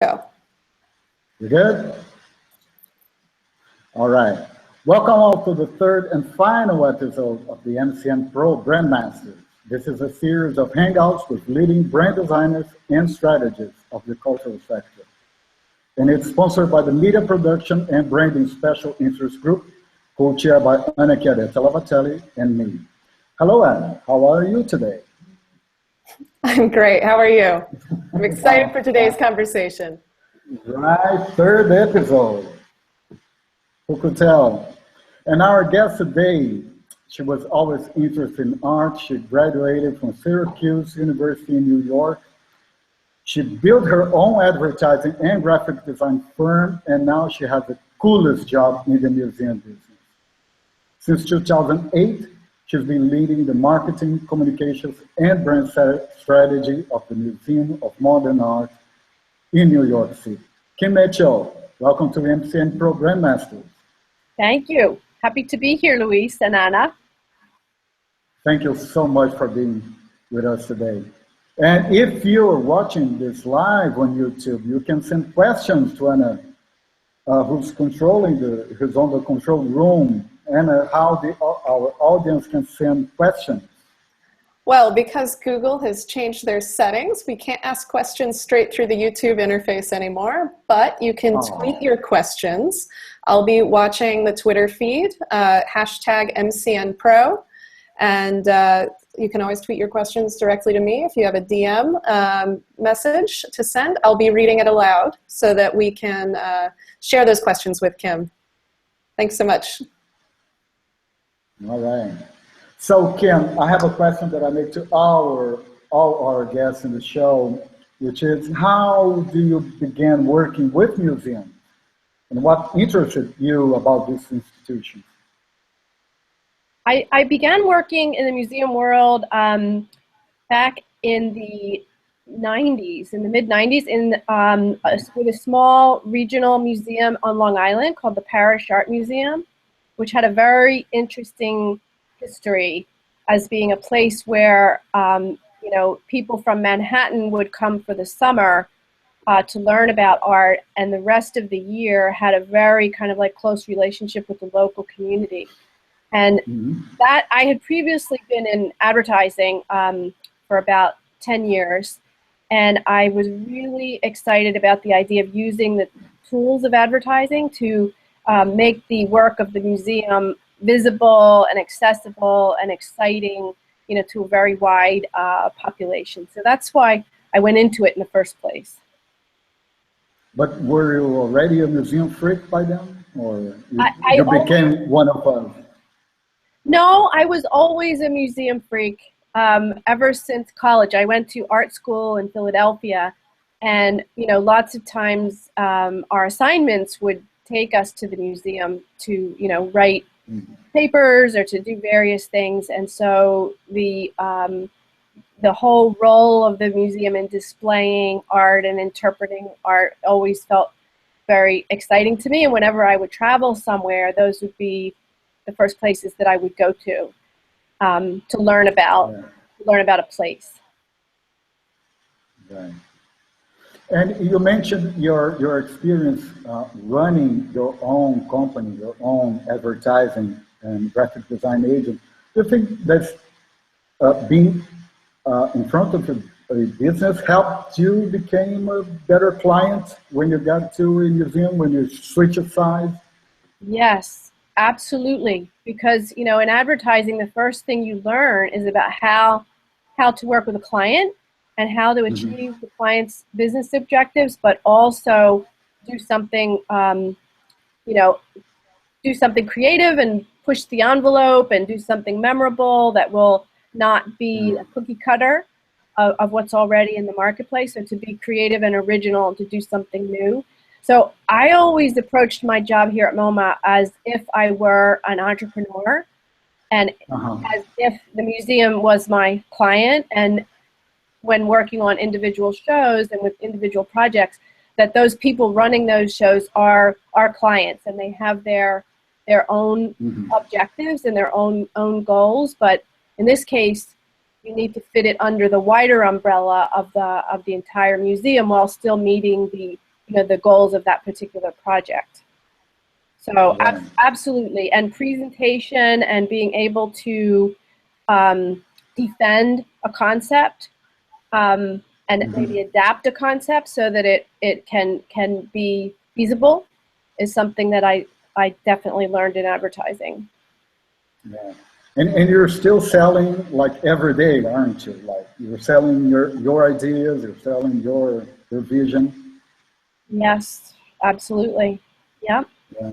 Go. You good? All right. Welcome all to the third and final episode of the MCNPro Brandmasters. This is a series of hangouts with leading brand designers and strategists of the cultural sector. And it's sponsored by the Media Production and Branding Special Interest Group, co-chaired by Anna Chiaretta and me. Hello, Anna. How are you today? I'm great. How are you? I'm excited for today's conversation. Right, third episode. Who could tell? And our guest today, she was always interested in art. She graduated from Syracuse University in New York. She built her own advertising and graphic design firm, and now she has the coolest job in the museum business. Since 2008, she's been leading the marketing, communications, and brand strategy of the Museum of Modern Art in New York City. Kim Mitchell, welcome to the MCNPro Brandmasters. Thank you. Happy to be here, Luis and Anna. Thank you so much for being with us today. And if you're watching this live on YouTube, you can send questions to Anna, who's on the control room, and how our audience can send questions. Well, because Google has changed their settings, we can't ask questions straight through the YouTube interface anymore, but you can tweet your questions. I'll be watching the Twitter feed, hashtag MCNPro, and you can always tweet your questions directly to me if you have a DM message to send. I'll be reading it aloud so that we can share those questions with Kim. Thanks so much. All right. So, Kim, I have a question that I make to all our guests in the show, which is, how do you begin working with museums? And what interested you about this institution? I began working in the museum world back in the 90s, in the mid-90s, with a small regional museum on Long Island called the Parish Art Museum, which had a very interesting history as being a place where people from Manhattan would come for the summer to learn about art, and the rest of the year had a very kind of like close relationship with the local community. And that I had previously been in advertising for about 10 years, and I was really excited about the idea of using the tools of advertising to make the work of the museum visible and accessible and exciting, to a very wide population. So that's why I went into it in the first place. But were you already a museum freak by then, or you became one of us? No, I was always a museum freak ever since college. I went to art school in Philadelphia, and lots of times our assignments would take us to the museum to write papers or to do various things, and so the whole role of the museum in displaying art and interpreting art always felt very exciting to me. And whenever I would travel somewhere, those would be the first places that I would go to learn about a place. Right. And you mentioned your experience running your own company, your own advertising and graphic design agent. Do you think that being in front of a business helped you become a better client when you got to a museum, when you switch sides? Yes, absolutely. Because in advertising, the first thing you learn is about how to work with a client and how to achieve the client's business objectives, but also do something, do something creative and push the envelope and do something memorable that will not be a cookie cutter of what's already in the marketplace, so to be creative and original and to do something new. So I always approached my job here at MoMA as if I were an entrepreneur and as if the museum was my client, and when working on individual shows and with individual projects, that those people running those shows are our clients, and they have their own objectives and their own goals. But in this case, you need to fit it under the wider umbrella of the entire museum while still meeting the goals of that particular project. So Right. absolutely, and presentation and being able to defend a concept and maybe adapt a concept so that it can be feasible is something that I definitely learned in advertising. Yeah. And you're still selling like every day, aren't you? Like you're selling your ideas, you're selling your vision. Yes, absolutely. Yeah. Yeah.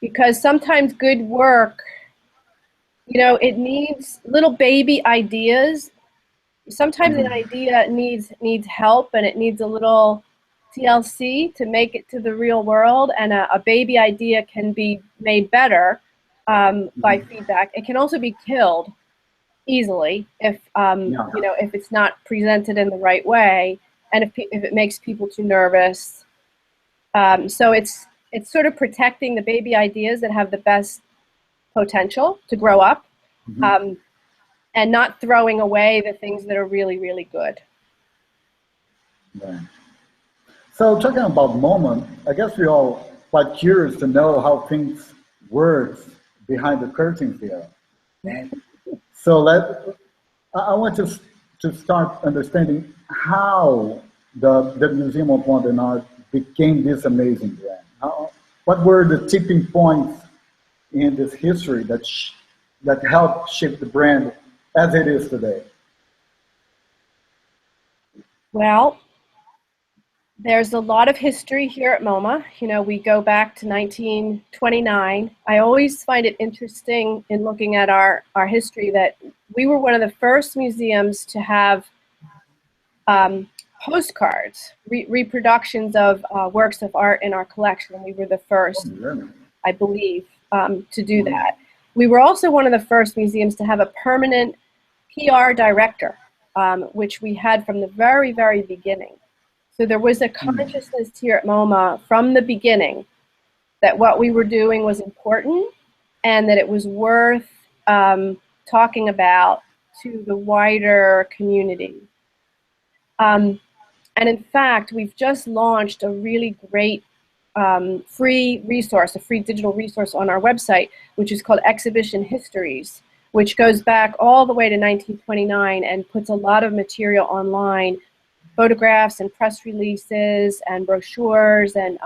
Because sometimes good work, it needs little baby ideas. Sometimes an idea needs help and it needs a little TLC to make it to the real world, and a baby idea can be made better by feedback. It can also be killed easily if Yeah. if it's not presented in the right way, and if it makes people too nervous. So it's sort of protecting the baby ideas that have the best potential to grow up, and not throwing away the things that are really, really good. Right. So talking about MoMA, I guess we're all quite curious to know how things work behind the curtains there. Right? So I want to start understanding how the Museum of Modern Art became this amazing brand. What were the tipping points in this history that helped shape the brand as it is today? Well, there's a lot of history here at MoMA. We go back to 1929. I always find it interesting in looking at our history that we were one of the first museums to have postcards, reproductions of works of art in our collection. We were the first, I believe, to do that. We were also one of the first museums to have a permanent PR director, which we had from the very, very beginning. So there was a consciousness here at MoMA from the beginning that what we were doing was important and that it was worth talking about to the wider community. And in fact, we've just launched a really great free resource, a free digital resource on our website, which is called Exhibition Histories, which goes back all the way to 1929 and puts a lot of material online, photographs and press releases and brochures and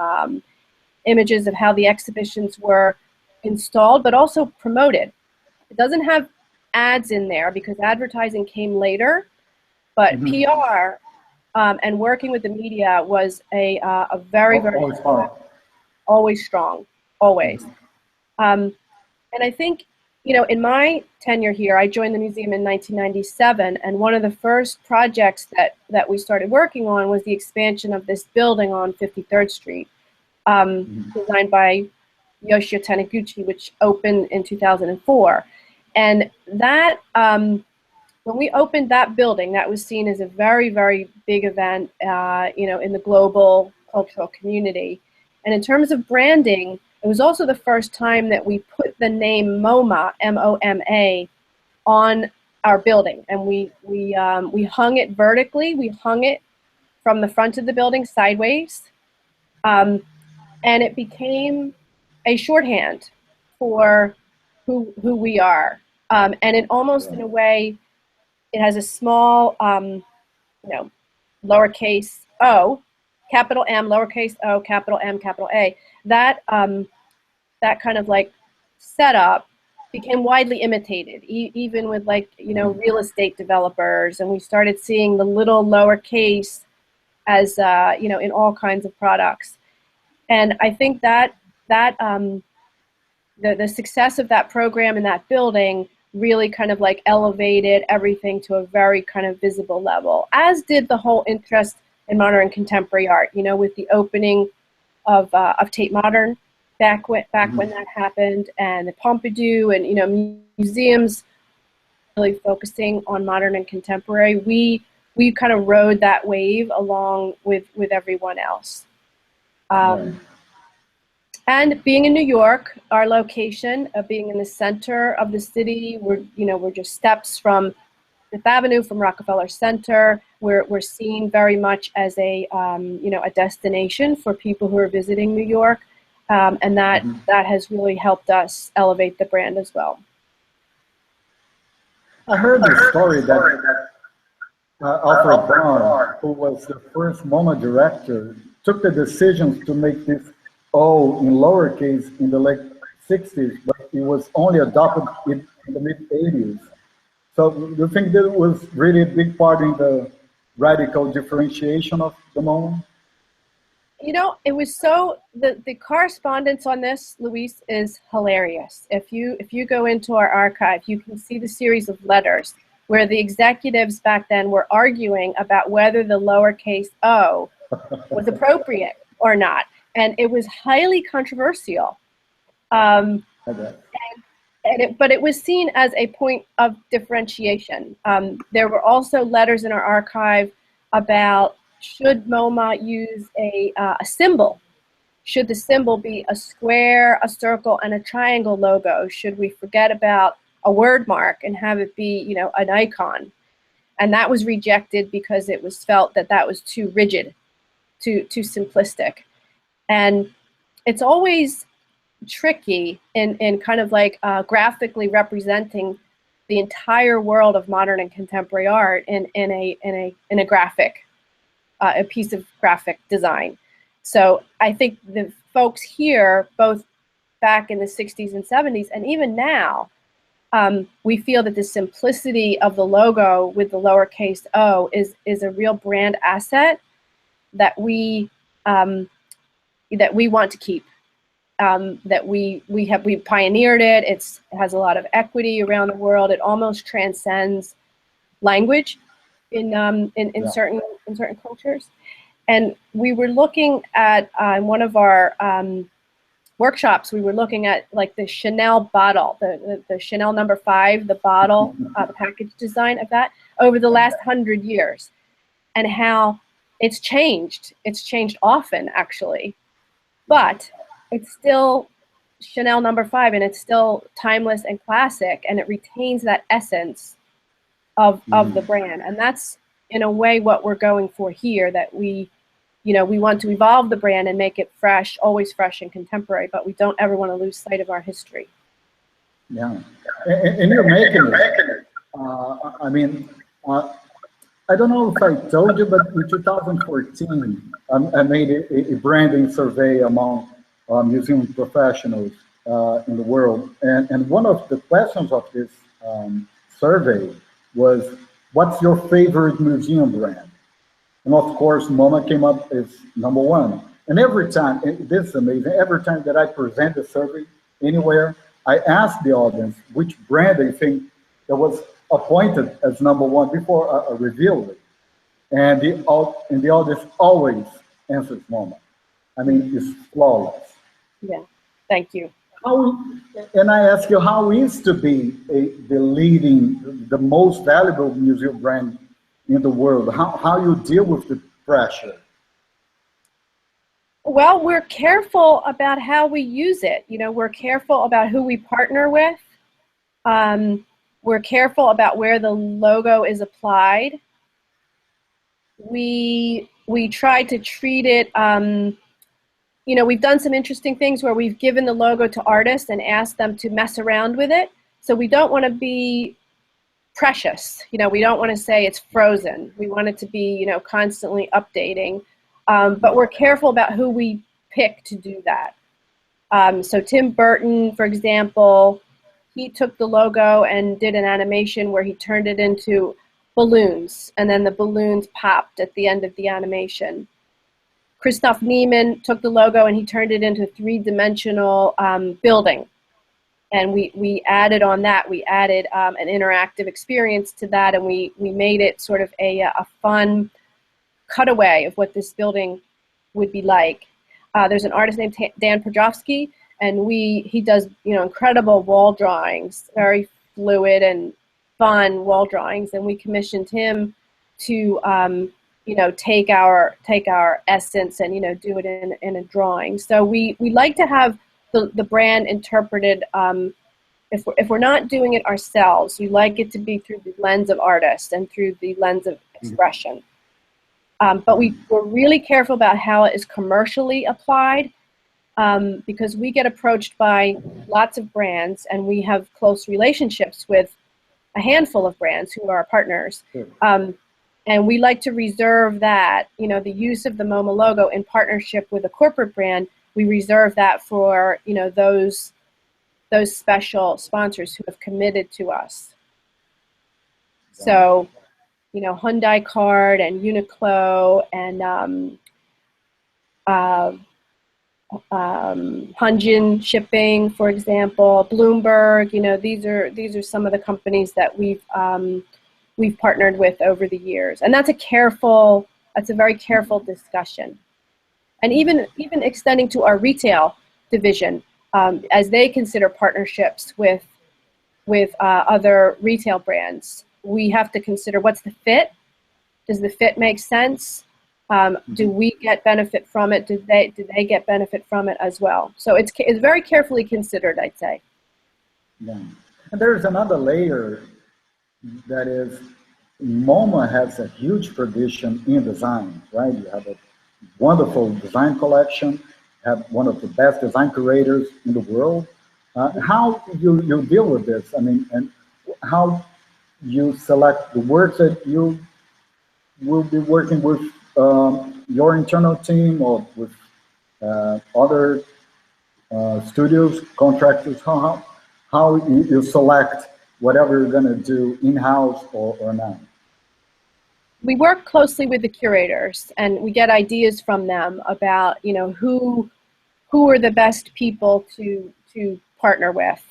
images of how the exhibitions were installed, but also promoted. It doesn't have ads in there because advertising came later, but PR and working with the media was a very, very always strong, always. And I think, in my tenure here, I joined the museum in 1997, and one of the first projects that we started working on was the expansion of this building on 53rd Street, designed by Yoshio Taniguchi, which opened in 2004. And that, when we opened that building, that was seen as a very, very big event, in the global cultural community. And in terms of branding, it was also the first time that we put the name MoMA, M-O-M-A, on our building. And we hung it vertically. We hung it from the front of the building sideways. And it became a shorthand for who we are. And it almost, in a way, it has a small, lowercase o, capital M, lowercase o, capital M, capital A. That kind of like setup became widely imitated, even with real estate developers, and we started seeing the little lowercase as in all kinds of products. And I think that the success of that program and that building really kind of elevated everything to a very kind of visible level, as did the whole interest in modern and contemporary art, with the opening of Tate Modern back when that happened, and the Pompidou, and museums really focusing on modern and contemporary. We kind of rode that wave along with everyone else. And being in New York, our location, being in the center of the city, we're just steps from Fifth Avenue, from Rockefeller Center. We're seen very much as a a destination for people who are visiting New York, and that has really helped us elevate the brand as well. I heard the story that Alfred Barr, who was the first MoMA director, took the decision to make this O in lowercase in the late 60s, but it was only adopted in the mid 80s. So do you think that was really a big part in the radical differentiation of the MoMA? You know, it was so, the correspondence on this, Luis, is hilarious. If you go into our archive, you can see the series of letters where the executives back then were arguing about whether the lowercase o was appropriate or not. And it was highly controversial. But it was seen as a point of differentiation. There were also letters in our archive about, should MoMA use a symbol? Should the symbol be a square, a circle, and a triangle logo? Should we forget about a word mark and have it be, an icon? And that was rejected because it was felt that that was too rigid, too simplistic. And it's always tricky in kind of like graphically representing the entire world of modern and contemporary art in a graphic, a piece of graphic design. So I think the folks here, both back in the 60s and 70s, and even now, we feel that the simplicity of the logo with the lowercase o is a real brand asset that we want to keep. That we pioneered it. It has a lot of equity around the world. It almost transcends language in certain cultures. And we were looking at in one of our workshops, we were looking at like the Chanel bottle, the Chanel No. 5, the bottle, the package design of that over the last 100 years, and how it's changed. It's changed often, actually, but it's still Chanel No. 5, and it's still timeless and classic, and it retains that essence of the brand. And that's, in a way, what we're going for here, that we want to evolve the brand and make it fresh, always fresh and contemporary, but we don't ever want to lose sight of our history. Yeah, and you're making it. I don't know if I told you, but in 2014, I made a branding survey among museum professionals in the world. And one of the questions of this survey was, what's your favorite museum brand? And of course, MoMA came up as #1. And every time, this is amazing, every time that I present a survey anywhere, I ask the audience which brand they think that was appointed as #1 before I reveal it. And the audience always answers MoMA. I mean, it's flawless. Yeah, thank you. And I ask you, how is to be the leading, the most valuable museum brand in the world? How you deal with the pressure? Well, we're careful about how we use it. We're careful about who we partner with. We're careful about where the logo is applied. We try to treat it, we've done some interesting things where we've given the logo to artists and asked them to mess around with it. So we don't want to be precious. We don't want to say it's frozen. We want it to be, constantly updating. But we're careful about who we pick to do that. So Tim Burton, for example, he took the logo and did an animation where he turned it into balloons, and then the balloons popped at the end of the animation. Christoph Niemann took the logo and he turned it into a three-dimensional building. And we added on that, we added an interactive experience to that, and we made it sort of a fun cutaway of what this building would be like. There's an artist named Dan Podrofsky, and he does incredible wall drawings, very fluid and fun wall drawings, and we commissioned him to take our essence and do it in a drawing. So we like to have the brand interpreted if we're not doing it ourselves, we like it to be through the lens of artists and through the lens of expression. But we're really careful about how it is commercially applied, because we get approached by lots of brands, and we have close relationships with a handful of brands who are our partners. And we like to reserve that, the use of the MoMA logo in partnership with a corporate brand. We reserve that for, those special sponsors who have committed to us. So, Hyundai Card and Uniqlo and Hunjin Shipping, for example, Bloomberg. These are some of the companies that we've partnered with over the years, and that's a very careful discussion. And even extending to our retail division, as they consider partnerships with other retail brands, we have to consider what's the fit. Does the fit make sense? Do we get benefit from it? Do they get benefit from it as well? So it's very carefully considered, I'd say. Yeah. And there's another layer that is, MoMA has a huge tradition in design, right? You have a wonderful design collection, have one of the best design curators in the world. How you deal with this? I mean, and how you select the works that you will be working with your internal team or with other studios, contractors, how you select whatever you're going to do in-house or not? We work closely with the curators, and we get ideas from them about who are the best people to partner with.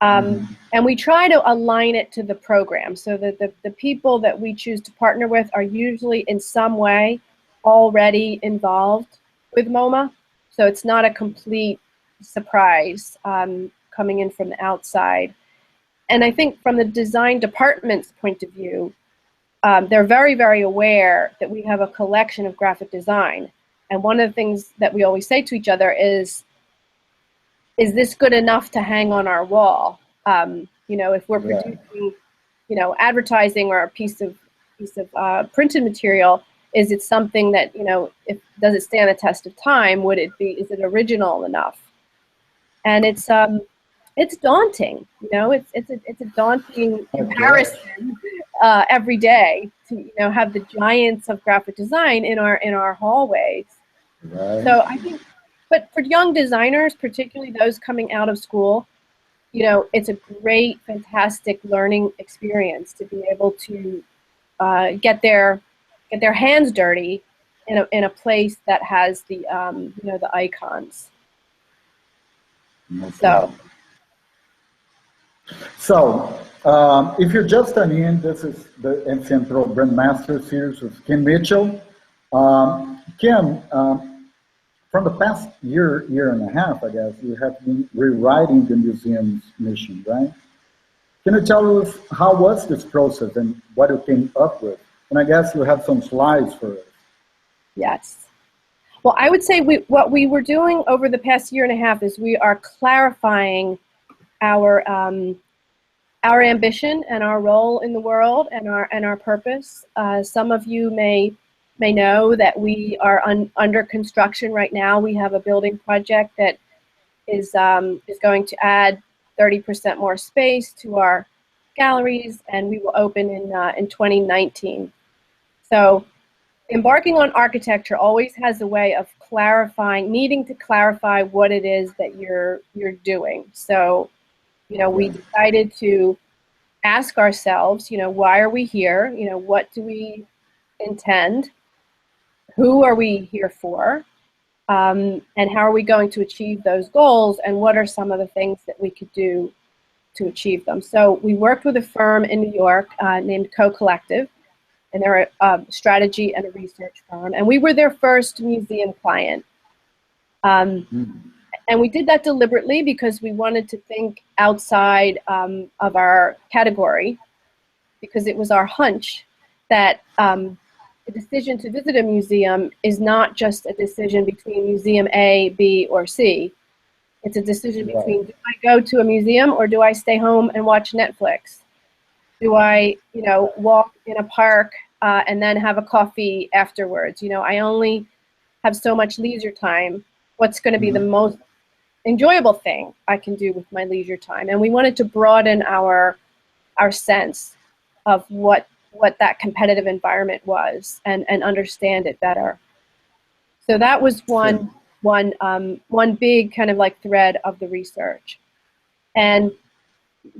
And we try to align it to the program so that the people that we choose to partner with are usually in some way already involved with MoMA. So it's not a complete surprise coming in from the outside. And I think from the design department's point of view, they're very, very aware that we have a collection of graphic design. And one of the things that we always say to each other is this good enough to hang on our wall? If we're producing, advertising or a piece of printed material, is it something that, does it stand a test of time? Is it original enough? And it's daunting, it's a daunting comparison every day to, have the giants of graphic design in our hallways. Right. So I think, but for young designers, particularly those coming out of school, it's a great, fantastic learning experience to be able to get their hands dirty in a place that has the the icons. Okay. So if you're just tuning in, this is the MCNPro Brand Master Series with Kim Mitchell. Kim, from the past year and a half, I guess, you have been rewriting the museum's mission, right? Can you tell us how was this process and what you came up with? And I guess you have some slides for us. Yes. Well, I would say what we were doing over the past year and a half is we are clarifying our ambition and our role in the world and our purpose. Some of you may know that we are under construction right now. We have a building project that is going to add 30% more space to our galleries, and we will open in 2019. So embarking on architecture always has a way of needing to clarify what it is that you're doing. So, we decided to ask ourselves, why are we here? What do we intend? Who are we here for? And how are we going to achieve those goals? And what are some of the things that we could do to achieve them? So we worked with a firm in New York named Co-Collective, and they're a strategy and a research firm. And we were their first museum client. And we did that deliberately because we wanted to think outside of our category, because it was our hunch that the decision to visit a museum is not just a decision between museum A, B, or C. It's a decision Right. between, do I go to a museum or do I stay home and watch Netflix? Do I, walk in a park and then have a coffee afterwards? I only have so much leisure time. What's going to be the most enjoyable thing I can do with my leisure time? And we wanted to broaden our sense of what that competitive environment was and understand it better. So that was one big kind of like thread of the research. And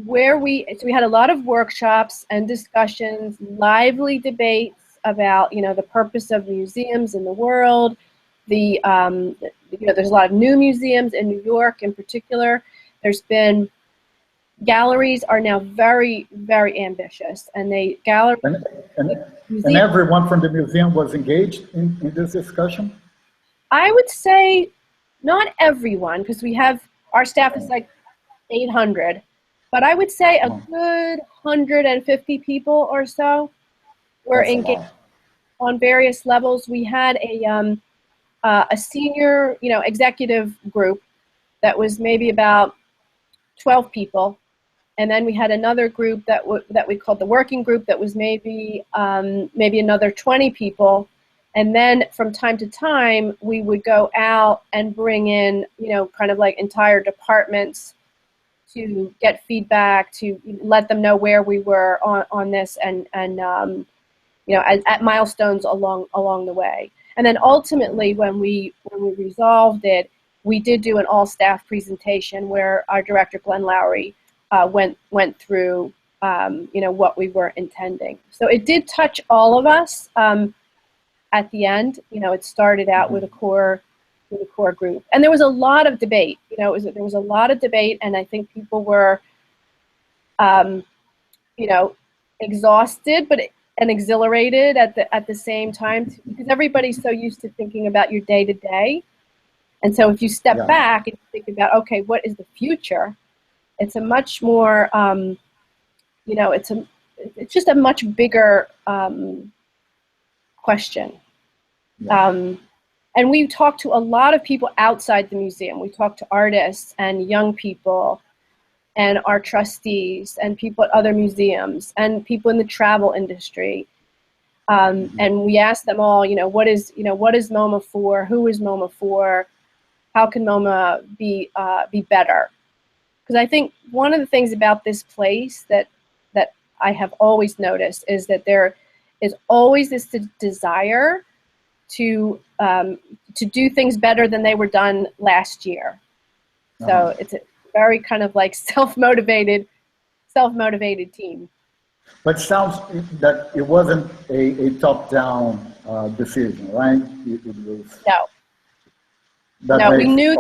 so we had a lot of workshops and discussions, lively debates about, the purpose of museums in the world. There's a lot of new museums in New York in particular. There's been galleries are now very, very ambitious, and and everyone from the museum was engaged in this discussion? I would say not everyone, because our staff is like 800, but I would say a good 150 people or so were engaged on various levels. We had a senior, executive group that was maybe about 12 people. And then we had another group that we called the working group that was maybe another 20 people. And then from time to time, we would go out and bring in, kind of like entire departments to get feedback, to let them know where we were on this and at milestones along the way. And then ultimately, when we resolved it, we did do an all-staff presentation where our director, Glenn Lowry, went through, what we were intending. So it did touch all of us at the end. It started out with a core group, and there was a lot of debate. There was a lot of debate, and I think people were, exhausted, and exhilarated at the same time, because everybody's so used to thinking about your day to day, and so if you step back and think about, okay, what is the future? It's a much more, it's just a much bigger question. And we talked to a lot of people outside the museum. We talked to artists and young people and our trustees and people at other museums and people in the travel industry. And we asked them all, what is MoMA for? Who is MoMA for? How can MoMA be better? Because I think one of the things about this place that I have always noticed is that there is always this desire to do things better than they were done last year. So it's a very kind of like self-motivated team. But it sounds that it wasn't a top-down decision, right? It was, no, we knew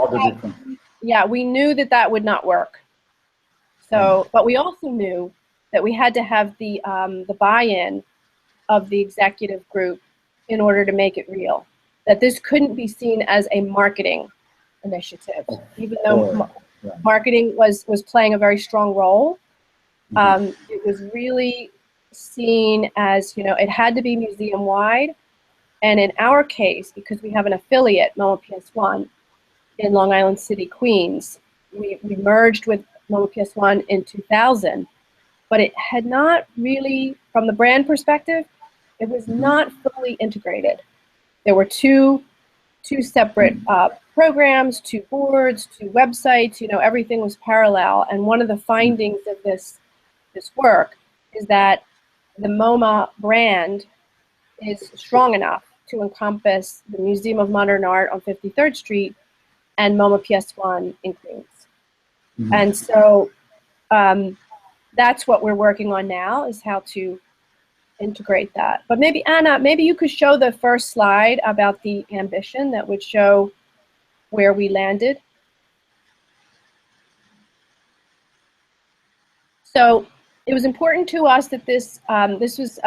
we knew that would not work. So, but we also knew that we had to have the buy-in of the executive group in order to make it real. That this couldn't be seen as a marketing initiative, even though marketing was playing a very strong role. It was really seen as, it had to be museum-wide. And in our case, because we have an affiliate, MoMA PS1, in Long Island City, Queens, we merged with MoMA PS1 in 2000, but it had not really, from the brand perspective, it was not fully integrated. There were two separate programs, two boards, two websites, everything was parallel. And one of the findings of this work is that the MoMA brand is strong enough to encompass the Museum of Modern Art on 53rd Street and MoMA PS1 in Queens. And so that's what we're working on now, is how to integrate that. But maybe, Anna, maybe you could show the first slide about the ambition that would show where we landed. So it was important to us that this was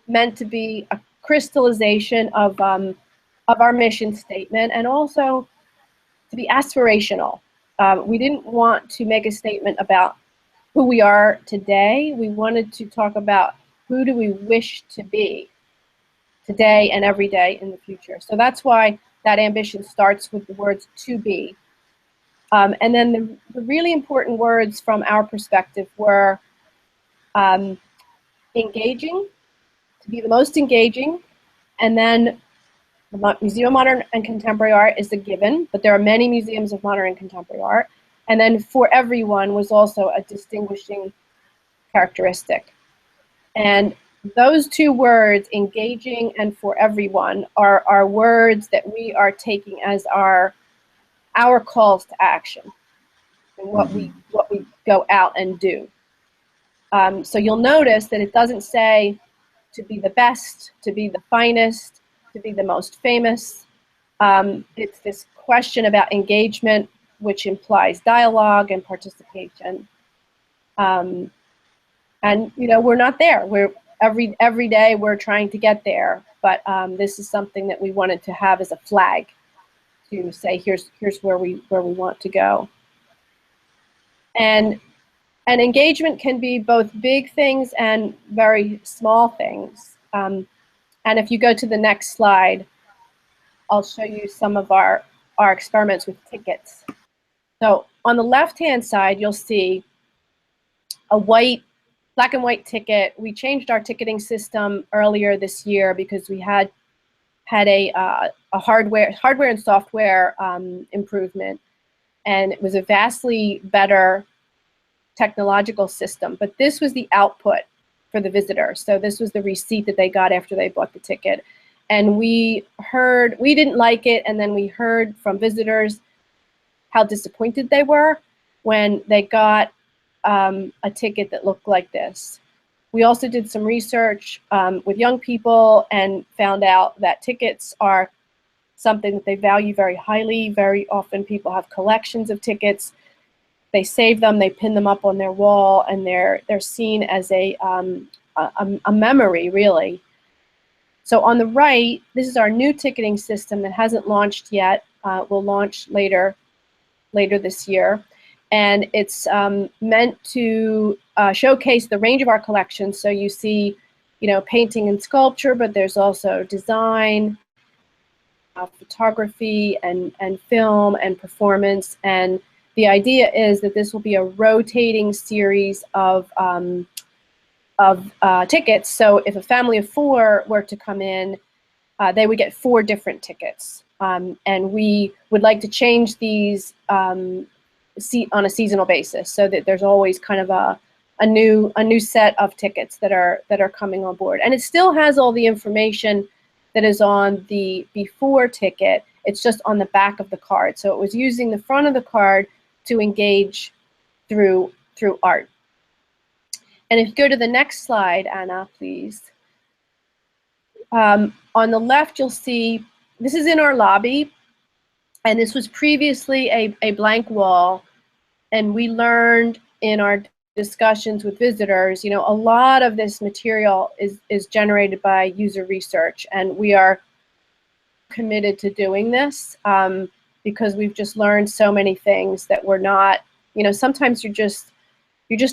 meant to be a crystallization of our mission statement, and also to be aspirational. We didn't want to make a statement about who we are today. We wanted to talk about who do we wish to be today and every day in the future. So that's why that ambition starts with the words "to be." And then the really important words from our perspective were engaging, to be the most engaging, and then the Museum of Modern and Contemporary Art is a given, but there are many museums of modern and contemporary art. And then for everyone was also a distinguishing characteristic. And those two words, engaging and for everyone, are words that we are taking as our calls to action and what we go out and do. So you'll notice that it doesn't say to be the best, to be the finest, to be the most famous. It's this question about engagement, which implies dialogue and participation. And we're not there. We're every day we're trying to get there, but this is something that we wanted to have as a flag to say here's where we want to go. And engagement can be both big things and very small things. And if you go to the next slide, I'll show you some of our experiments with tickets. So on the left-hand side, you'll see a black and white ticket. We changed our ticketing system earlier this year because we had a hardware and software improvement, and it was a vastly better technological system. But this was the output for the visitor. So this was the receipt that they got after they bought the ticket. And we didn't like it, and then we heard from visitors how disappointed they were when they got a ticket that looked like this. We also did some research with young people and found out that tickets are something that they value very highly. Very often people have collections of tickets. They save them, they pin them up on their wall, and they're seen as a memory, really. So on the right, this is our new ticketing system that hasn't launched yet. Will launch later this year. And it's meant to showcase the range of our collections. So you see, painting and sculpture, but there's also design, photography, and film and performance. And the idea is that this will be a rotating series of tickets. So if a family of 4 were to come in, they would get 4 different tickets. And we would like to change these on a seasonal basis, so that there's always kind of a new set of tickets that are coming on board. And it still has all the information that is on the before ticket. It's just on the back of the card. So it was using the front of the card to engage through art. And if you go to the next slide, Anna, please. On the left, you'll see this is in our lobby, and this was previously a blank wall. And we learned in our discussions with visitors, a lot of this material is generated by user research, and we are committed to doing this because we've just learned so many things that we're not, sometimes you're just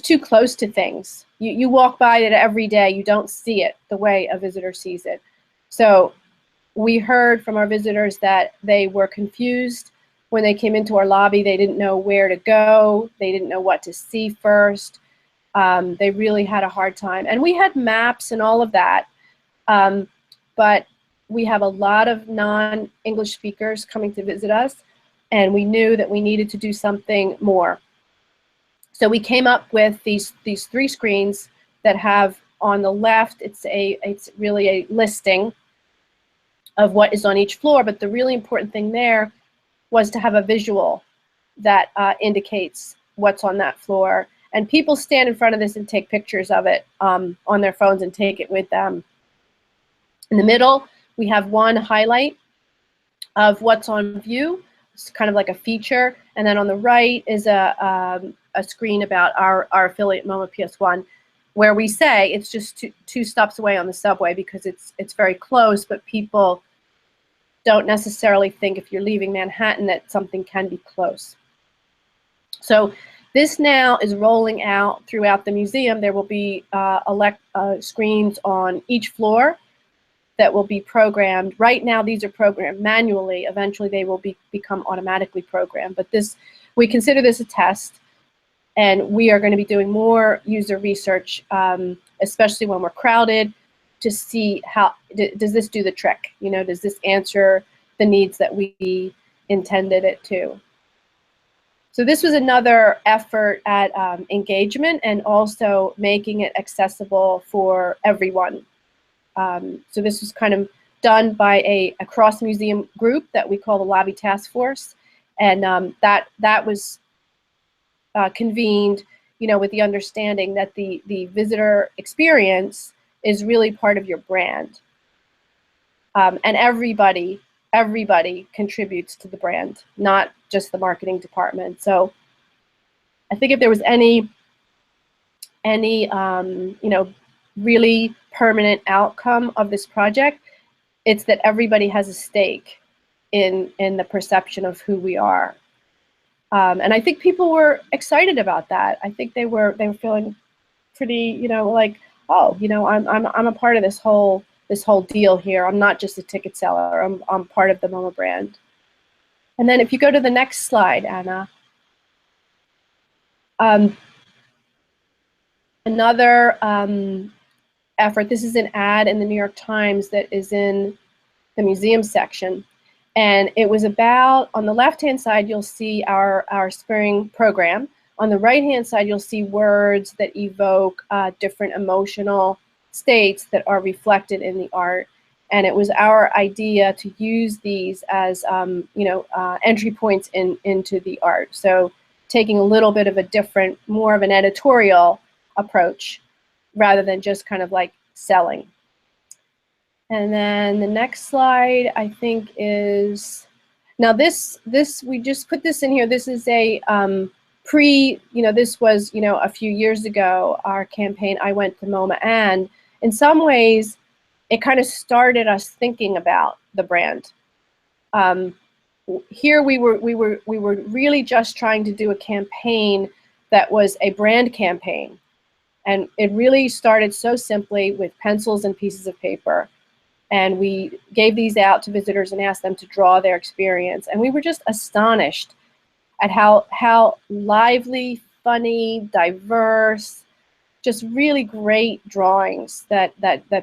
too close to things. You walk by it every day, you don't see it the way a visitor sees it. So we heard from our visitors that they were confused when they came into our lobby. They didn't know where to go. They didn't know what to see first. They really had a hard time. And we had maps and all of that, but we have a lot of non-English speakers coming to visit us, and we knew that we needed to do something more. So we came up with these 3 screens that have on the left, it's really a listing of what is on each floor, but the really important thing there was to have a visual that indicates what's on that floor. And people stand in front of this and take pictures of it on their phones and take it with them. In the middle, we have one highlight of what's on view. It's kind of like a feature. And then on the right is a screen about our affiliate MoMA PS1, where we say it's just two stops away on the subway because it's very close, but people don't necessarily think if you're leaving Manhattan that something can be close. So this now is rolling out throughout the museum. There will be screens on each floor that will be programmed. Right now these are programmed manually. Eventually they will become automatically programmed. But this we consider this a test, and we are going to be doing more user research, especially when we're crowded, to see how does this do the trick? You know, does this answer the needs that we intended it to? So this was another effort at engagement and also making it accessible for everyone. So this was kind of done by a cross-museum group that we call the Lobby Task Force, and that was convened, you know, with the understanding that the visitor experience is really part of your brand, and everybody contributes to the brand, not just the marketing department. So I think if there was any you know, really permanent outcome of this project, it's that everybody has a stake in the perception of who we are. And I think people were excited about that. I think they were feeling pretty, you know, like, oh, you know, I'm a part of this whole deal here. I'm not just a ticket seller. I'm part of the MoMA brand. And then if you go to the next slide, Anna. Another effort, this is an ad in the New York Times that is in the museum section. And it was about, on the left-hand side, you'll see our spring program. On the right-hand side, you'll see words that evoke different emotional states that are reflected in the art. And it was our idea to use these as you know, entry points into the art. So taking a little bit of a different, more of an editorial approach rather than just kind of like selling. And then the next slide, I think, is, now this we just put this in here. This is a you know, this was, you know, a few years ago, our campaign, I Went to MoMA, and in some ways, it kind of started us thinking about the brand. Here we were really just trying to do a campaign that was a brand campaign. And it really started so simply with pencils and pieces of paper. And we gave these out to visitors and asked them to draw their experience. And we were just astonished at how lively, funny, diverse, just really great drawings that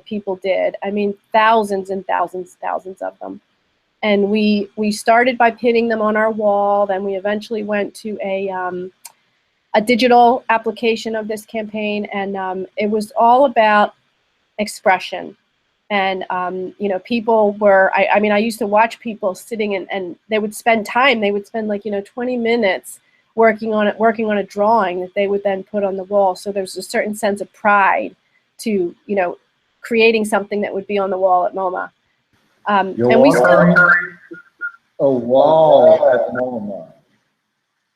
people did. I mean, thousands and thousands of them. And we started by pinning them on our wall. Then we eventually went to a digital application of this campaign, and it was all about expression. And you know, people were, I mean, I used to watch people sitting and they would spend time, they would spend like, you know, 20 minutes working on a drawing that they would then put on the wall. So there's a certain sense of pride to, you know, creating something that would be on the wall at MoMA. You're and we still, a wall at MoMA.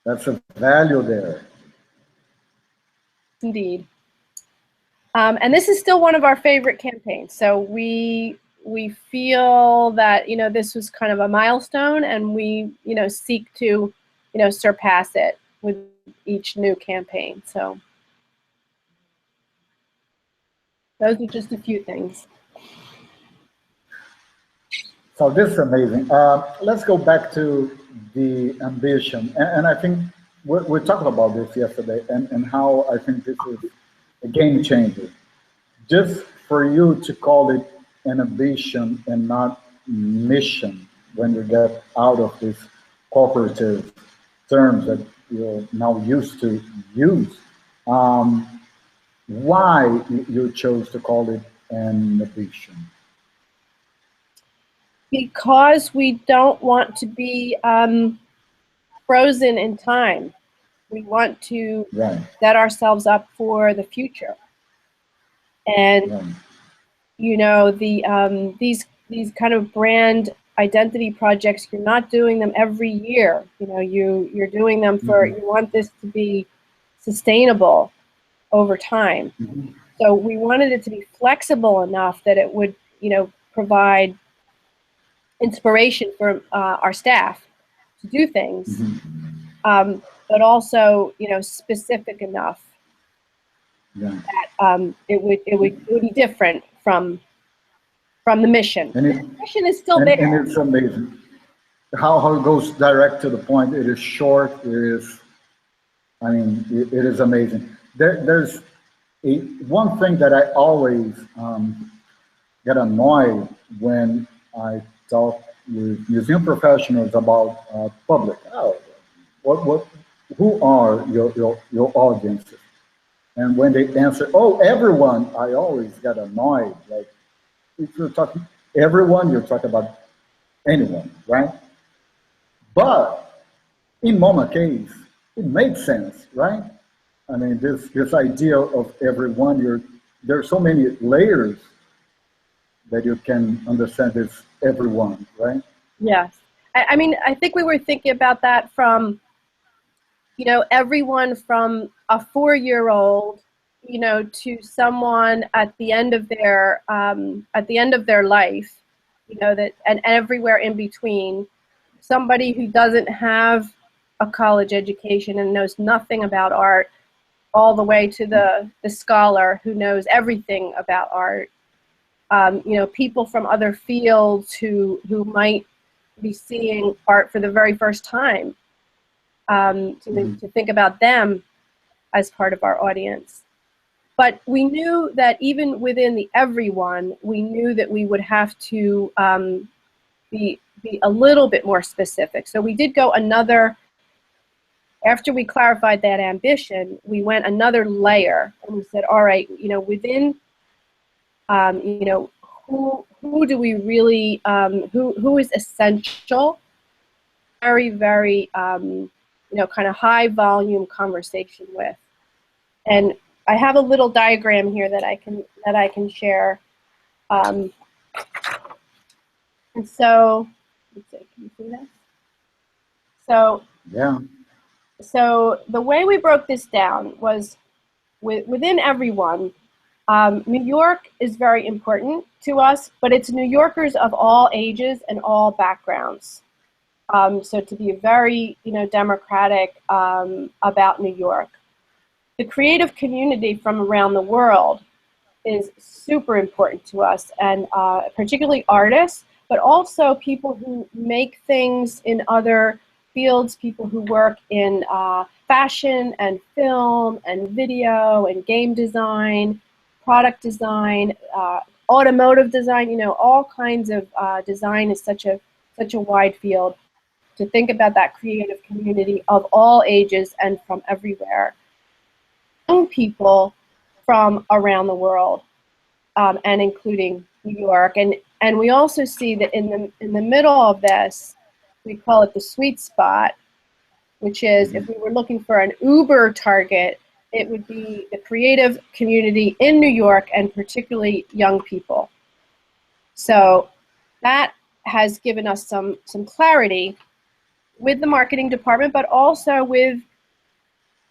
That's a value there. Indeed. And this is still one of our favorite campaigns. So we feel that, you know, this was kind of a milestone, and we, you know, seek to, you know, surpass it with each new campaign. So those are just a few things. So this is amazing. Let's go back to the ambition. And I think we talked about this yesterday, and how I think this is a game changer. Just for you to call it an ambition and not mission when you get out of these cooperative terms that you're now used to use. Why you chose to call it an ambition? Because we don't want to be frozen in time. We want to set ourselves up for the future. And you know, these kind of brand identity projects, you're not doing them every year. You know, you're doing them for, you want this to be sustainable over time. So we wanted it to be flexible enough that it would, you know, provide inspiration for our staff to do things, but also, you know, specific enough that it would be different from the mission. And the mission is still there. And it's amazing. how it goes direct to the point. It is short. It is, I mean, it is amazing. There's one thing that I always get annoyed when I talk with museum professionals about public. Oh, what, who are your audiences? And when they answer, oh, everyone, I always get annoyed. Like, if you're talking everyone, you're talking about anyone, right? But in MoMA case, it makes sense, right? I mean, this idea of everyone, there are so many layers that you can understand this everyone, right? Yes. I mean, I think we were thinking about that from, you know, everyone from a 4-year-old, you know, to someone at the end of their life, you know, that, and everywhere in between, somebody who doesn't have a college education and knows nothing about art, all the way to the scholar who knows everything about art. You know, people from other fields who might be seeing art for the very first time, to think about them as part of our audience. But we knew that even within the everyone, we knew that we would have to be a little bit more specific. So we did go another, after we clarified that ambition, we went another layer and we said, all right, you know, within, you know, who do we really, who is essential, very, very, you know, kind of high volume conversation with. And I have a little diagram here that I can share. And so, let's see, can you see this? So, Yeah. So the way we broke this down was within everyone, New York is very important to us, but it's New Yorkers of all ages and all backgrounds. So to be very, you know, democratic about New York. The creative community from around the world is super important to us, and particularly artists, but also people who make things in other fields, people who work in fashion and film and video and game design, product design, automotive design, you know, all kinds of design is such a wide field. To think about that creative community of all ages and from everywhere. Young people from around the world, and including New York. And we also see that in the middle of this, we call it the sweet spot, which is, if we were looking for an Uber target, it would be the creative community in New York, and particularly young people. So that has given us some clarity with the marketing department, but also with,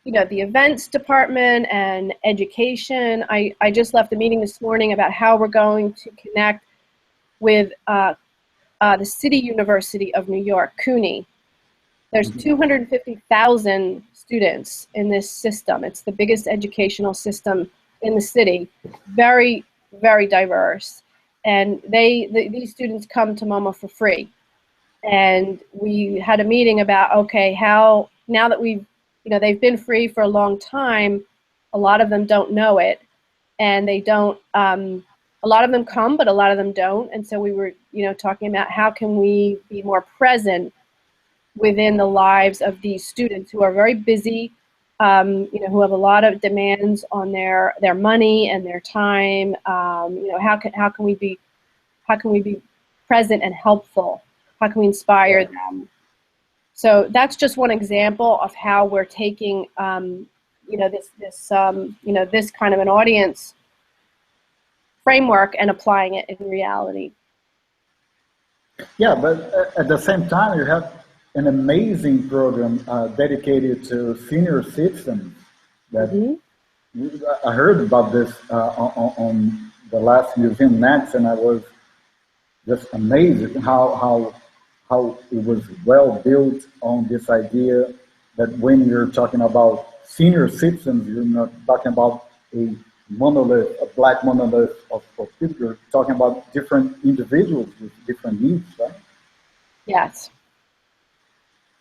you know, the events department and education. I just left a meeting this morning about how we're going to connect with the City University of New York, CUNY. There's 250,000 students in this system. It's the biggest educational system in the city. Very, very diverse. And these students come to MoMA for free. And we had a meeting about, okay, how, now that we've, you know, they've been free for a long time, a lot of them don't know it. And they don't, a lot of them come, but a lot of them don't. And so we were, you know, talking about how can we be more present within the lives of these students who are very busy, you know, who have a lot of demands on their money and their time. You know, how can we be present and helpful? How can we inspire them? So that's just one example of how we're taking, you know, you know, this kind of an audience framework and applying it in reality. Yeah, but at the same time, you have an amazing program dedicated to senior citizens. That I heard about this on the last Museum Next, and I was just amazed how it was well built on this idea that when you're talking about senior citizens, you're not talking about a monolith, a black monolith of people. You're talking about different individuals with different needs, right? Yes.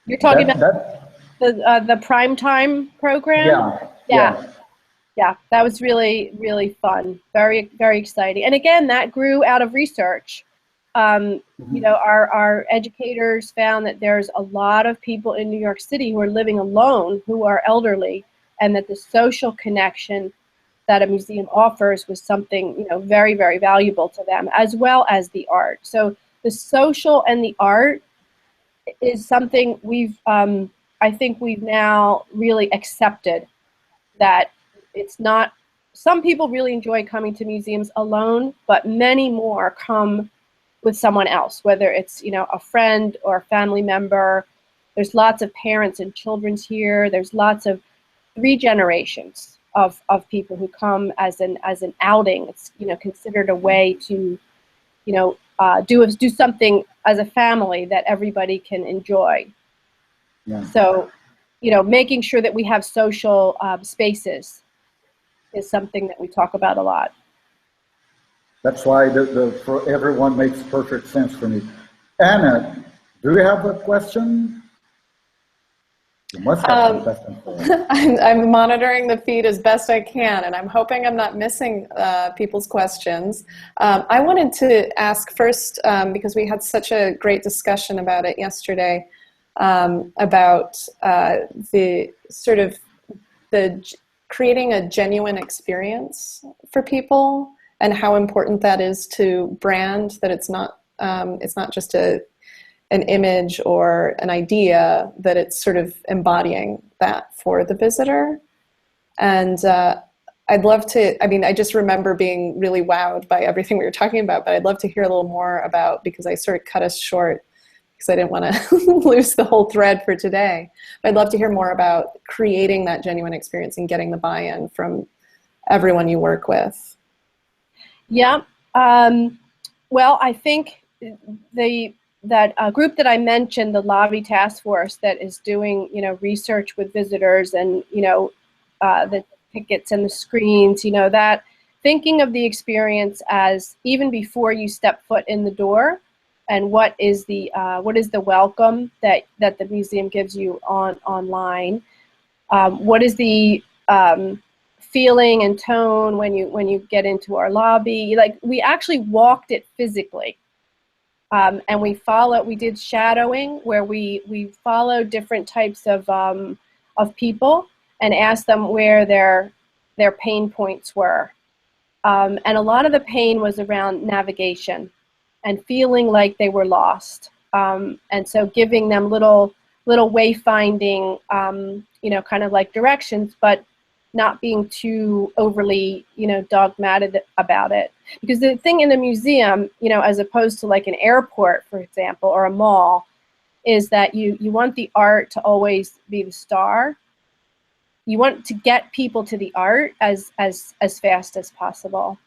You're talking That, about that, the primetime program? yeah, Yeah. yeah. Yeah, that was really, really fun. Very, very exciting. And again, that grew out of research. You know, our educators found that there's a lot of people in New York City who are living alone, who are elderly, and that the social connection that a museum offers was something, you know, very, very valuable to them, as well as the art. So the social and the art is something I think we've now really accepted, that it's not, some people really enjoy coming to museums alone, but many more come with someone else, whether it's, you know, a friend or a family member. There's lots of parents and children's here. There's lots of 3 generations of people who come as an outing. It's, you know, considered a way to, you know, do something as a family that everybody can enjoy. Yeah. So, you know, making sure that we have social spaces is something that we talk about a lot. That's why the for everyone makes perfect sense for me. Anna, do you have a question? You must have some questions for us. I'm monitoring the feed as best I can, and I'm hoping I'm not missing people's questions. I wanted to ask first, because we had such a great discussion about it yesterday, about the sort of creating a genuine experience for people, and how important that is to brand, that it's not just an image or an idea, that it's sort of embodying that for the visitor. And I'd love to, I mean, I just remember being really wowed by everything we were talking about, but I'd love to hear a little more about, because I sort of cut us short because I didn't want to lose the whole thread for today. But I'd love to hear more about creating that genuine experience and getting the buy-in from everyone you work with. Yeah. Well, I think that group that I mentioned, the lobby task force that is doing, you know, research with visitors, and, you know, the tickets and the screens, you know, that thinking of the experience as even before you step foot in the door, and what is the welcome that the museum gives you online. What is the feeling and tone when you get into our lobby? Like, we actually walked it physically. And we did shadowing, where we followed different types of people and asked them where their pain points were. And a lot of the pain was around navigation and feeling like they were lost. And so giving them little wayfinding, you know, kind of like directions, but not being too overly, you know, dogmatic about it. Because the thing in a museum, you know, as opposed to like an airport, for example, or a mall, is that you want the art to always be the star. You want to get people to the art as fast as possible.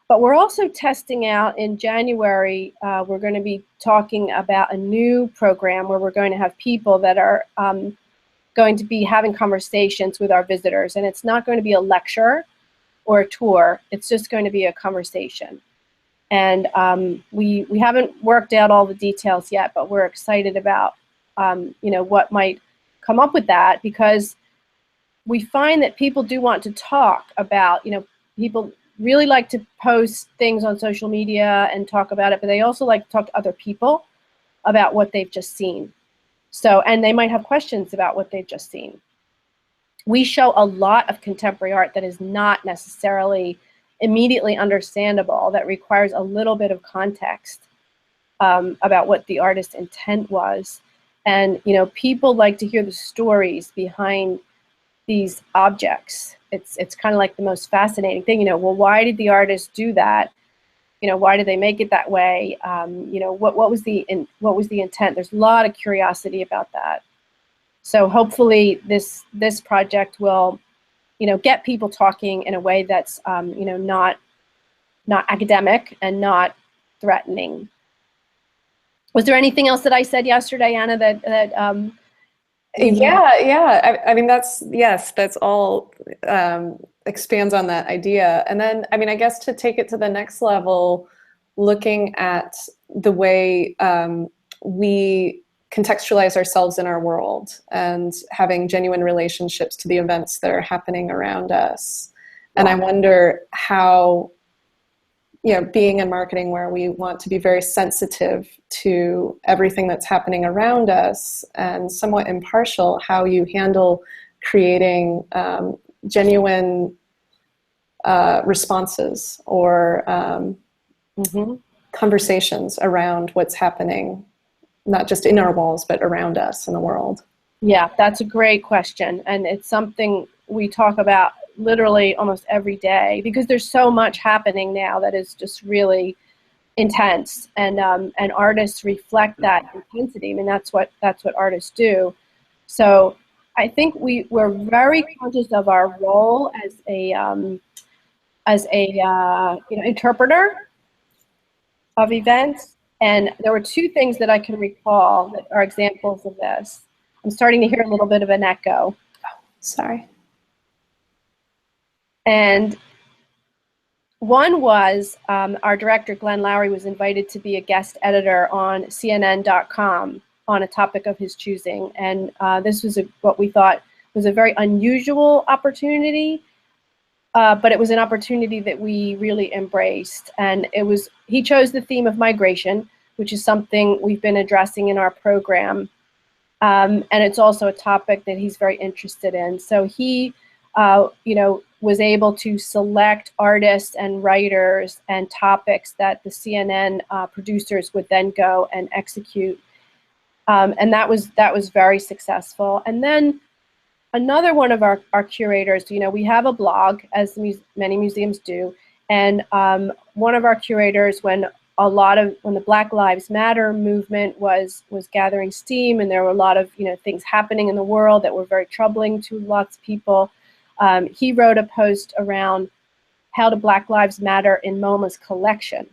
But we're also testing out in January, we're going to be talking about a new program where we're going to have people that are going to be having conversations with our visitors. And it's not going to be a lecture or a tour. It's just going to be a conversation. And we haven't worked out all the details yet, but we're excited about you know, what might come up with that, because we find that people do want to talk about, you know, people really like to post things on social media and talk about it, but they also like to talk to other people about what they've just seen. So, and they might have questions about what they've just seen. We show a lot of contemporary art that is not necessarily immediately understandable, that requires a little bit of context about what the artist's intent was. And, you know, people like to hear the stories behind these objects. It's kind of like the most fascinating thing, you know, well, why did the artist do that? You know, why did they make it that way? You know, what was the intent? There's a lot of curiosity about that. So hopefully this project will, you know, get people talking in a way that's you know, not academic and not threatening. Was there anything else that I said yesterday, Anna, that Yeah. I mean, that's all expands on that idea. And then, I mean, I guess to take it to the next level, looking at the way we contextualize ourselves in our world and having genuine relationships to the events that are happening around us. And I wonder how, you know, being in marketing where we want to be very sensitive to everything that's happening around us and somewhat impartial, how you handle creating genuine responses or conversations around what's happening, not just in our walls, but around us in the world. Yeah, that's a great question. And it's something we talk about literally almost every day, because there's so much happening now that is just really intense, and artists reflect that intensity. I mean, that's what artists do. So I think we're very conscious of our role as a interpreter of events. And there were two things that I can recall that are examples of this. I'm starting to hear a little bit of an echo. Oh, sorry. And one was our director, Glenn Lowry, was invited to be a guest editor on CNN.com on a topic of his choosing. And this was what we thought was a very unusual opportunity, but it was an opportunity that we really embraced. And he chose the theme of migration, which is something we've been addressing in our program. And it's also a topic that he's very interested in. So he, was able to select artists and writers and topics that the CNN producers would then go and execute. And that was very successful. And then another one of our curators, we have a blog, as many museums do, and one of our curators, when the Black Lives Matter movement was gathering steam, and there were a lot of things happening in the world that were very troubling to lots of people, he wrote a post around how do Black Lives Matter in MoMA's collection.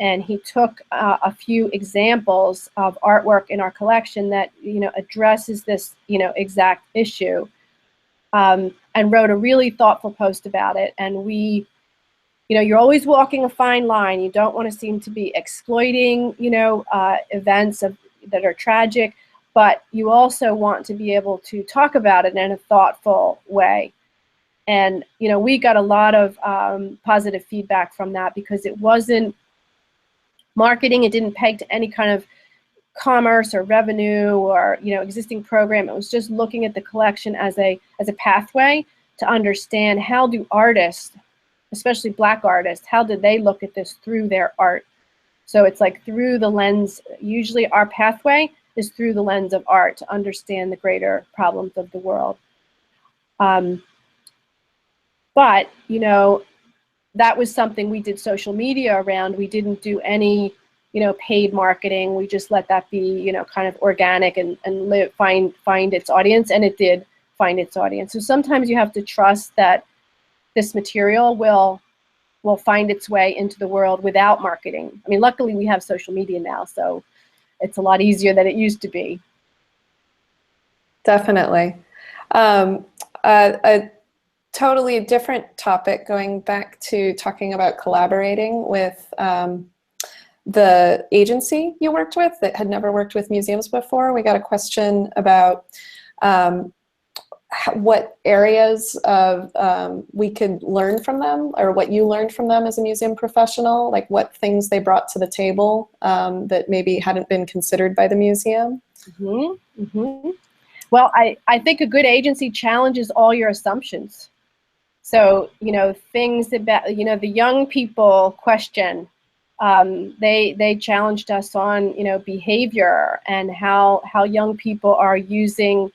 And he took a few examples of artwork in our collection that addresses this exact issue, and wrote a really thoughtful post about it. And you're always walking a fine line. You don't want to seem to be exploiting events that are tragic, but you also want to be able to talk about it in a thoughtful way. And we got a lot of positive feedback from that, because it wasn't marketing. It didn't peg to any kind of commerce or revenue or existing program. It was just looking at the collection as a pathway to understand how do artists, especially Black artists, how did they look at this through their art. So it's like through the lens, usually our pathway is through the lens of art to understand the greater problems of the world. But that was something we did social media around. We didn't do any, paid marketing. We just let that be, kind of organic and find its audience, and it did find its audience. So sometimes you have to trust that this material will find its way into the world without marketing. I mean, luckily we have social media now, so it's a lot easier than it used to be. Definitely. A totally different topic, going back to talking about collaborating with the agency you worked with that had never worked with museums before. We got a question about what areas of we could learn from them, or what you learned from them as a museum professional, like what things they brought to the table that maybe hadn't been considered by the museum. Mm-hmm. Mm-hmm. Well, I think a good agency challenges all your assumptions. So, things about, the young people question, they challenged us on, behavior and how young people are using.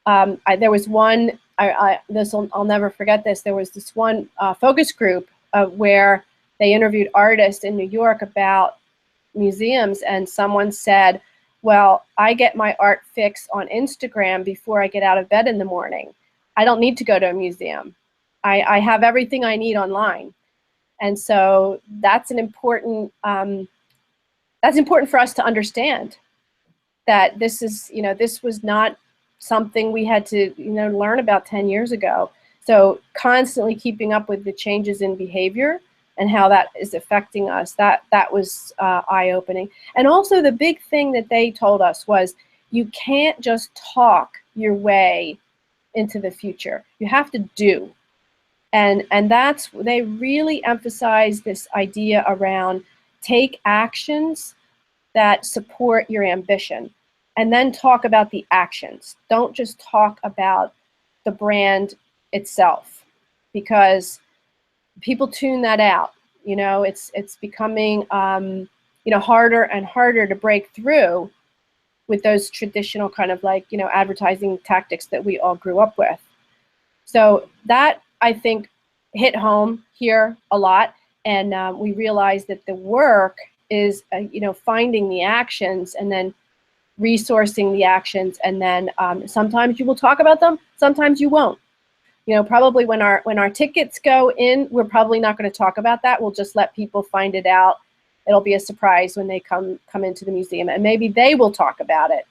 There was one, I'll never forget this. There was this one focus group where they interviewed artists in New York about museums, and someone said, well, I get my art fix on Instagram before I get out of bed in the morning. I don't need to go to a museum. I have everything I need online. And so that's an important, that's important for us to understand, that this is, this was not something we had to, learn about 10 years ago. So constantly keeping up with the changes in behavior and how that is affecting us. That was eye-opening. And also the big thing that they told us was you can't just talk your way into the future. You have to do. And that's, they really emphasize this idea around take actions that support your ambition, and then talk about the actions. Don't just talk about the brand itself, because people tune that out. You know, it's becoming you know, harder and harder to break through with those traditional kind of like, you know, advertising tactics that we all grew up with. So that, I think, hit home here a lot, and we realized that the work is you know, finding the actions and then resourcing the actions, and then sometimes you will talk about them, sometimes you won't. You know, probably when our tickets go in, we're probably not going to talk about that. We'll just let people find it out. It'll be a surprise when they come into the museum, and maybe they will talk about it,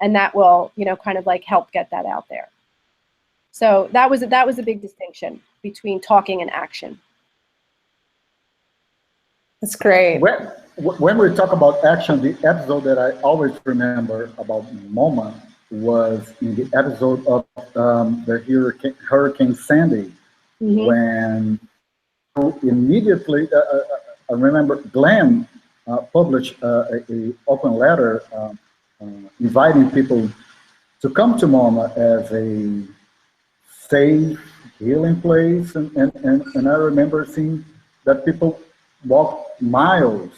and that will, you know, kind of like help get that out there. So that was a big distinction between talking and action. That's great. When we talk about action, the episode that I always remember about MoMA was in the episode of the Hurricane Sandy, when immediately, I remember Glenn published an open letter inviting people to come to MoMA as a safe healing place, and I remember seeing that people walk miles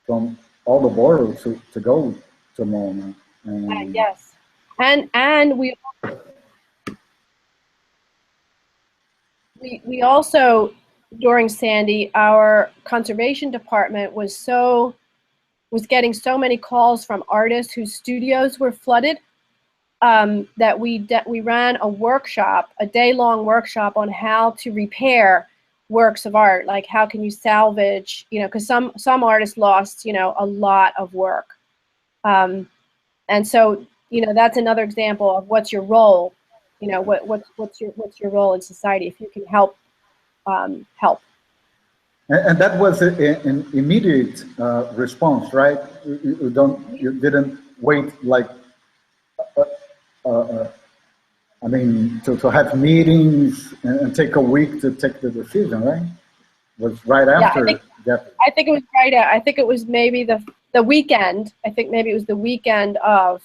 from all the boroughs to go to MoMA. Yes, and we also, during Sandy, our conservation department was getting so many calls from artists whose studios were flooded, that we ran a workshop, a day-long workshop on how to repair works of art. Like, how can you salvage, you know, because some artists lost, you know, a lot of work. And so, you know, that's another example of what's your role, you know, what's your role in society. If you can help, help. And that was an immediate response, right? You didn't wait like, I mean, to have meetings and take a week to take the decision, right? It was right after. I think it was right. I think it was maybe the weekend. I think maybe it was the weekend of,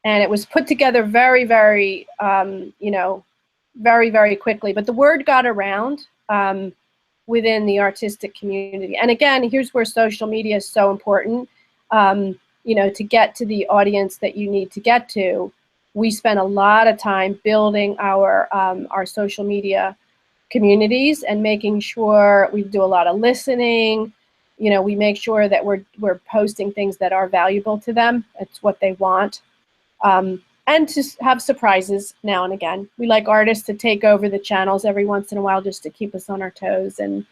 and it was put together very, very, you know, very, very quickly. But the word got around within the artistic community. And again, here's where social media is so important. You know, to get to the audience that you need to get to, we spend a lot of time building our social media communities and making sure we do a lot of listening. You know, we make sure that we're posting things that are valuable to them. It's what they want. And to have surprises now and again. We like artists to take over the channels every once in a while just to keep us on our toes and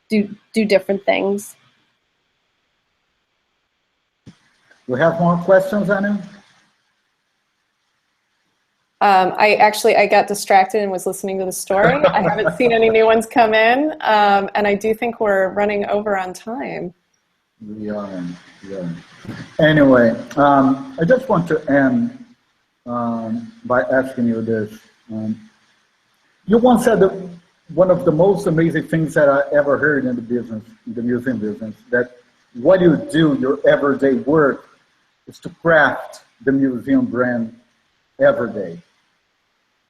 do different things. We have more questions, Anna? I got distracted and was listening to the story. I haven't seen any new ones come in, and I do think we're running over on time. Yeah. Anyway, I just want to end by asking you this. You once said that one of the most amazing things that I ever heard in the business, in the museum business, that what you do, your everyday work, is to craft the museum brand every day.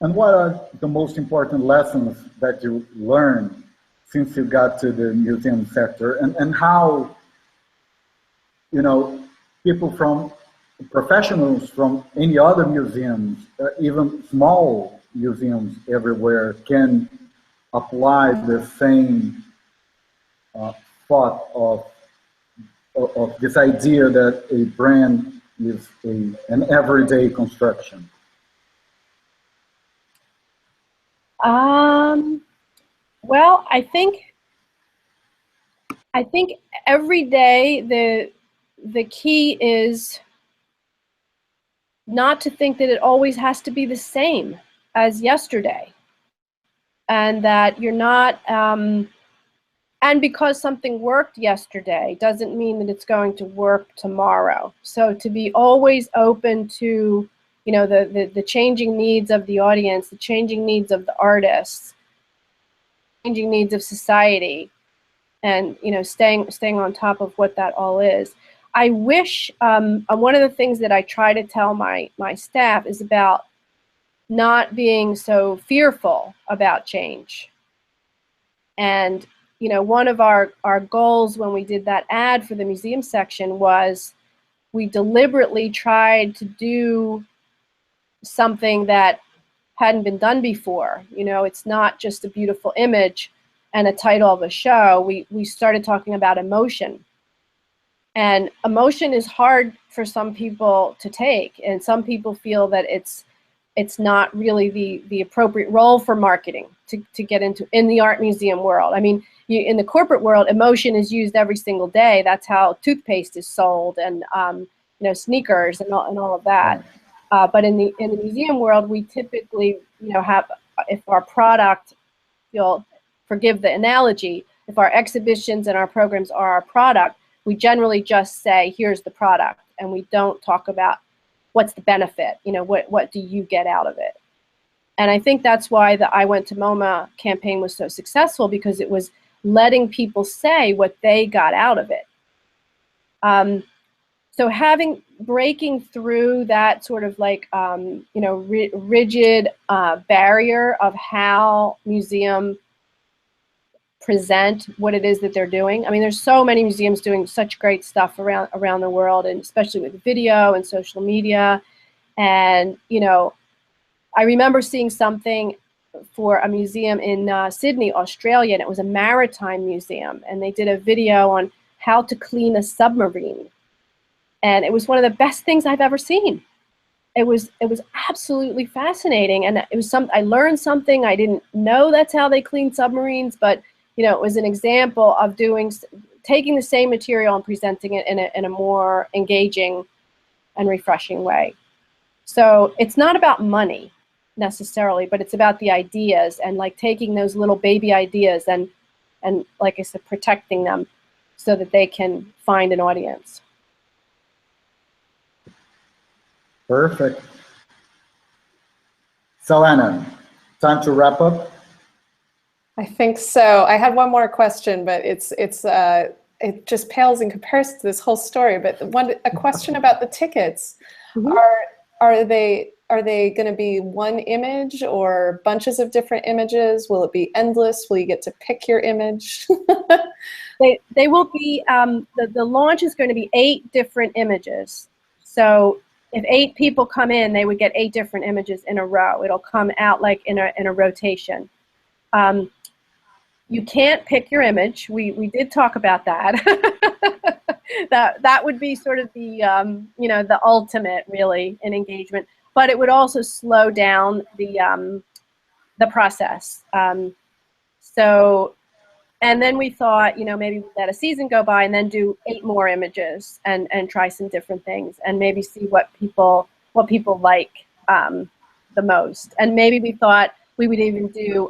And what are the most important lessons that you learned since you got to the museum sector, and how, you know, people from professionals from any other museums, even small museums everywhere, can apply the same thought of this idea that a brand is an everyday construction? Well, I think every day the key is not to think that it always has to be the same as yesterday. and that you're not, and because something worked yesterday doesn't mean that it's going to work tomorrow. So to be always open to, you know, the changing needs of the audience, the changing needs of the artists, changing needs of society, and, you know, staying on top of what that all is. I wish, one of the things that I try to tell my staff is about not being so fearful about change. And, you know, one of our goals when we did that ad for the museum section was we deliberately tried to do something that hadn't been done before. You know, it's not just a beautiful image and a title of a show. We started talking about emotion. And emotion is hard for some people to take, and some people feel that it's not really the appropriate role for marketing to get into in the art museum world. I mean, in the corporate world, emotion is used every single day. That's how toothpaste is sold, and you know, sneakers and all of that. But in the museum world, we typically, you know, have, if our product, you'll forgive the analogy, if our exhibitions and our programs are our product, we generally just say, here's the product, and we don't talk about what's the benefit, you know, what do you get out of it. And I think that's why the I Went to MoMA campaign was so successful, because it was letting people say what they got out of it. So breaking through that sort of like, you know, rigid barrier of how museum present what it is that they're doing. I mean, there's so many museums doing such great stuff around the world, and especially with video and social media. And, you know, I remember seeing something for a museum in Sydney, Australia, and it was a maritime museum, and they did a video on how to clean a submarine. And it was one of the best things I've ever seen. It was absolutely fascinating, and it was I learned something. I didn't know that's how they clean submarines, but, you know, it was an example of taking the same material and presenting it in a more engaging and refreshing way. So it's not about money necessarily, but it's about the ideas, and like taking those little baby ideas and like I said, protecting them so that they can find an audience. Perfect. So Anna, time to wrap up? I think so. I had one more question, but it just pales in comparison to this whole story. But a question about the tickets. Mm-hmm. Are they going to be one image or bunches of different images? Will it be endless? Will you get to pick your image? They will be, the launch is going to be 8 different images. So if 8 people come in, they would get 8 different images in a row. It'll come out like in a rotation. You can't pick your image. We did talk about that. that would be sort of the you know, the ultimate really in engagement. But it would also slow down the process. So, and then we thought, you know, maybe let a season go by and then do 8 more images and try some different things, and maybe see what people like the most. And maybe we thought we would even do,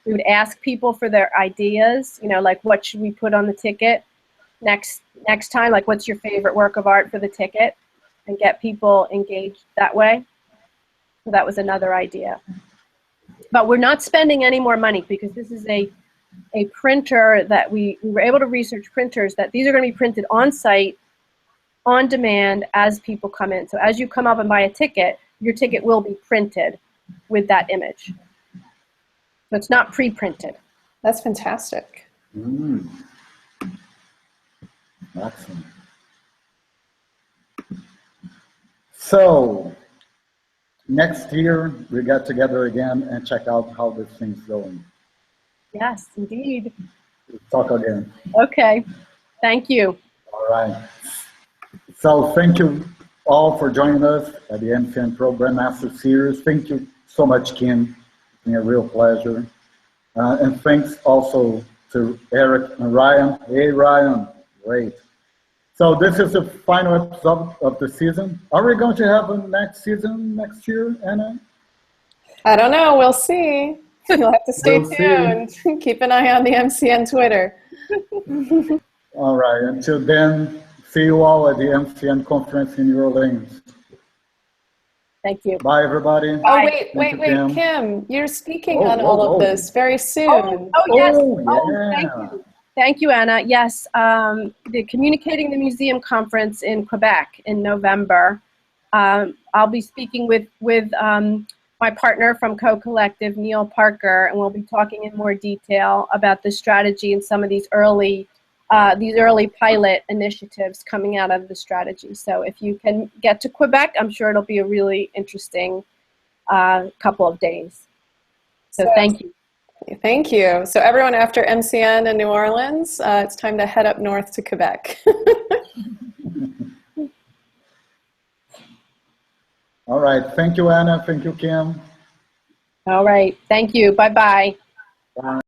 we would ask people for their ideas, you know, like what should we put on the ticket next time, like what's your favorite work of art for the ticket, and get people engaged that way. So that was another idea. But we're not spending any more money, because this is a printer that we were able to research printers that these are going to be printed on site, on demand, as people come in. So as you come up and buy a ticket, your ticket will be printed with that image. So it's not pre-printed. That's fantastic. Excellent. So next year we get together again and check out how this thing's going. Yes, indeed. We'll talk again. Okay. Thank you. All right. So thank you all for joining us at the MCNPro Grandmaster Series. Thank you so much, Kim. It's been a real pleasure. And thanks also to Eric and Ryan. Hey, Ryan. Great. So this is the final episode of the season. Are we going to have a next season next year, Anna? I don't know. We'll see. You'll have to stay We'll tuned. Keep an eye on the MCN Twitter. All right. Until then, see you all at the MCN conference in New Orleans. Thank you. Bye, everybody. Oh, wait, Thank you, Kim. Kim, you're speaking Oh, on oh, all of oh. this very soon. Oh, yes. Oh, Oh, yeah. thank you. Thank you, Anna. Yes, the Communicating the Museum Conference in Quebec in November. I'll be speaking with my partner from Co-Collective, Neil Parker, and we'll be talking in more detail about the strategy and some of these early pilot initiatives coming out of the strategy. So if you can get to Quebec, I'm sure it'll be a really interesting couple of days. So thank you. Thank you. So everyone after MCN in New Orleans, it's time to head up north to Quebec. All right. Thank you, Anna. Thank you, Kim. All right. Thank you. Bye-bye. Bye.